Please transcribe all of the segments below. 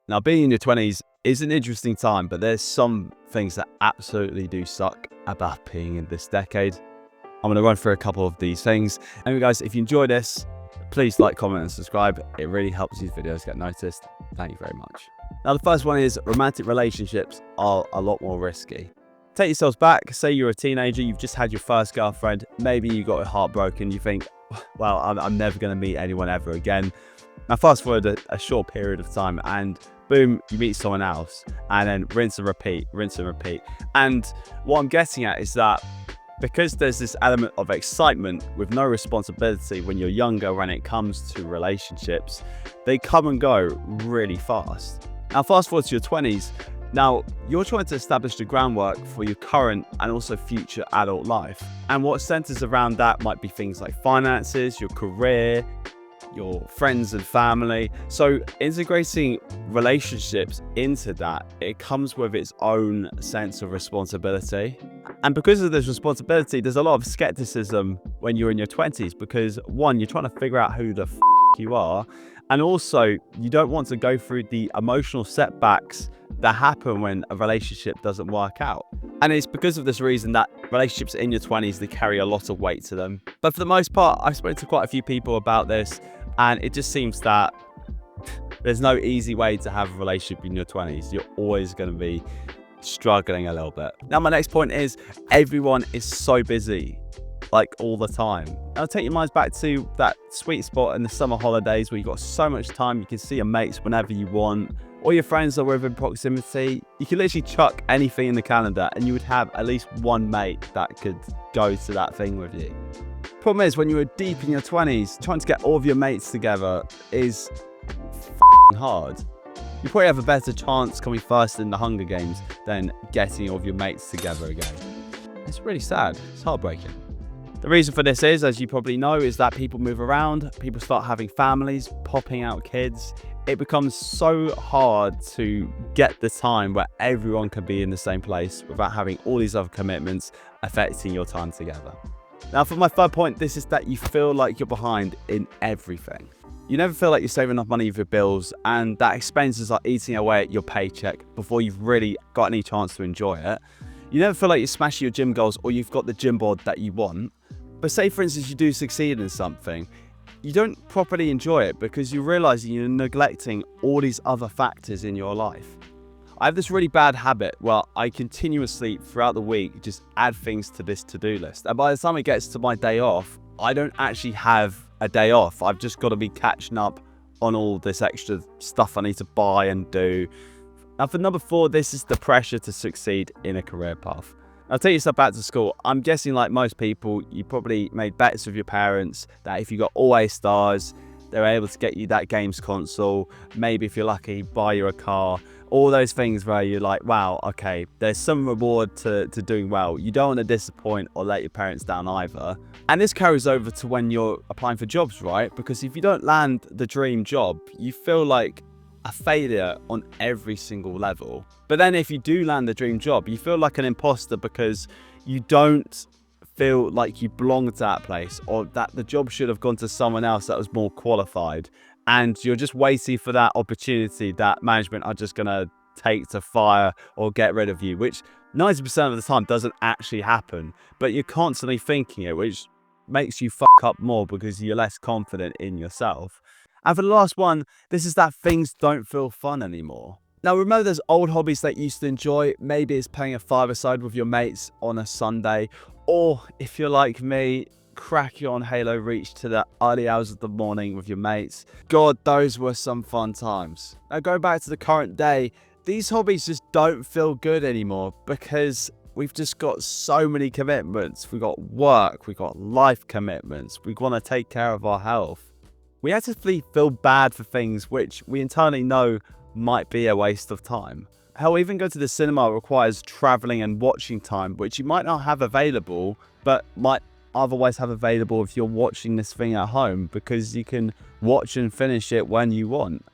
Now, being in your 20s is an interesting time, but there's some things that absolutely do suck about being in this decade. I'm going to run through a couple of these things. Anyway, guys, if you enjoy this, please like, comment, and subscribe. It really helps these videos get noticed. Thank you very much. Now, the first one is romantic relationships are a lot more risky. Take yourselves back. Say you're a teenager, you've just had your first girlfriend. Maybe you got heartbroken. You think, well, I'm never going to meet anyone ever again. Now, fast forward a short period of time and boom, you meet someone else, and then rinse and repeat, rinse and repeat. And what I'm getting at is that because there's this element of excitement with no responsibility when you're younger, when it comes to relationships, they come and go really fast. Now, fast forward to your 20s. Now, you're trying to establish the groundwork for your current and also future adult life. And what centers around that might be things like finances, your career, your friends and family. So integrating relationships into that, it comes with its own sense of responsibility. And because of this responsibility, there's a lot of skepticism when you're in your 20s because one, you're trying to figure out who the you are. And also you don't want to go through the emotional setbacks that happen when a relationship doesn't work out. And it's because of this reason that relationships in your 20s, they carry a lot of weight to them. But for the most part, I've spoken to quite a few people about this, and it just seems that there's no easy way to have a relationship in your 20s. You're always going to be struggling a little bit. Now, my next point is everyone is so busy, like all the time. I'll take your minds back to that sweet spot in the summer holidays where you've got so much time. You can see your mates whenever you want. All your friends are within proximity. You can literally chuck anything in the calendar and you would have at least one mate that could go to that thing with you. Problem is, when you were deep in your 20s, trying to get all of your mates together is hard. You probably have a better chance coming first in the Hunger Games than getting all of your mates together again. It's really sad. It's heartbreaking. The reason for this is, as you probably know, is that people move around, people start having families, popping out kids. It becomes so hard to get the time where everyone can be in the same place without having all these other commitments affecting your time together. Now, for my third point, this is that you feel like you're behind in everything. You never feel like you're saving enough money for your bills, and that expenses are eating away at your paycheck before you've really got any chance to enjoy it. You never feel like you're smashing your gym goals or you've got the gym board that you want. But say, for instance, you do succeed in something, you don't properly enjoy it because you're realizing you're neglecting all these other factors in your life. I have this really bad habit where I continuously throughout the week just add things to this to-do list. And by the time it gets to my day off, I don't actually have a day off. I've just got to be catching up on all this extra stuff I need to buy and do. Now, for number 4, this is the pressure to succeed in a career path. I'll take yourself back to school. I'm guessing, like most people, you probably made bets with your parents that if you got all A stars, they were able to get you that games console. Maybe if you're lucky, buy you a car. All those things where you're like, wow, okay, there's some reward to doing well. You don't want to disappoint or let your parents down either. And this carries over to when you're applying for jobs, right? Because if you don't land the dream job, you feel like a failure on every single level. But then if you do land the dream job, you feel like an imposter because you don't feel like you belong to that place, or that the job should have gone to someone else that was more qualified. And you're just waiting for that opportunity that management are just going to take to fire or get rid of you, which 90% of the time doesn't actually happen. But you're constantly thinking it, which makes you fuck up more because you're less confident in yourself. And for the last one, this is that things don't feel fun anymore. Now, remember those old hobbies that you used to enjoy? Maybe it's playing a five-a-side with your mates on a Sunday. Or if you're like me, cracking on Halo Reach to the early hours of the morning with your mates. God, those were some fun times. Now, go back to the current day. These hobbies just don't feel good anymore because we've just got so many commitments. We've got work, we've got life commitments. We want to take care of our health. We actively feel bad for things which we internally know might be a waste of time. Hell, even go to the cinema requires traveling and watching time, which you might not have available, but might otherwise have available if you're watching this thing at home, because you can watch and finish it when you want.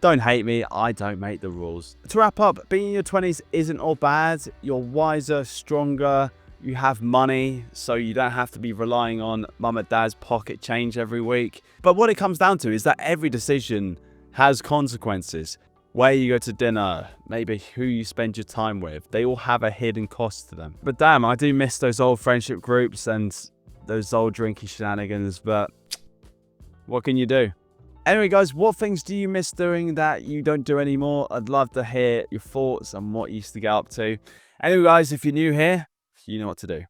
Don't hate me, I don't make the rules. To wrap up, being in your 20s isn't all bad. You're wiser, stronger, you have money, so you don't have to be relying on mum and dad's pocket change every week. But what it comes down to is that every decision has consequences. where you go to dinner, maybe who you spend your time with. They all have a hidden cost to them. But damn, I do miss those old friendship groups and those old drinking shenanigans, but what can you do? Anyway, guys, what things do you miss doing that you don't do anymore? I'd love to hear your thoughts on what you used to get up to. Anyway, guys, if you're new here, you know what to do.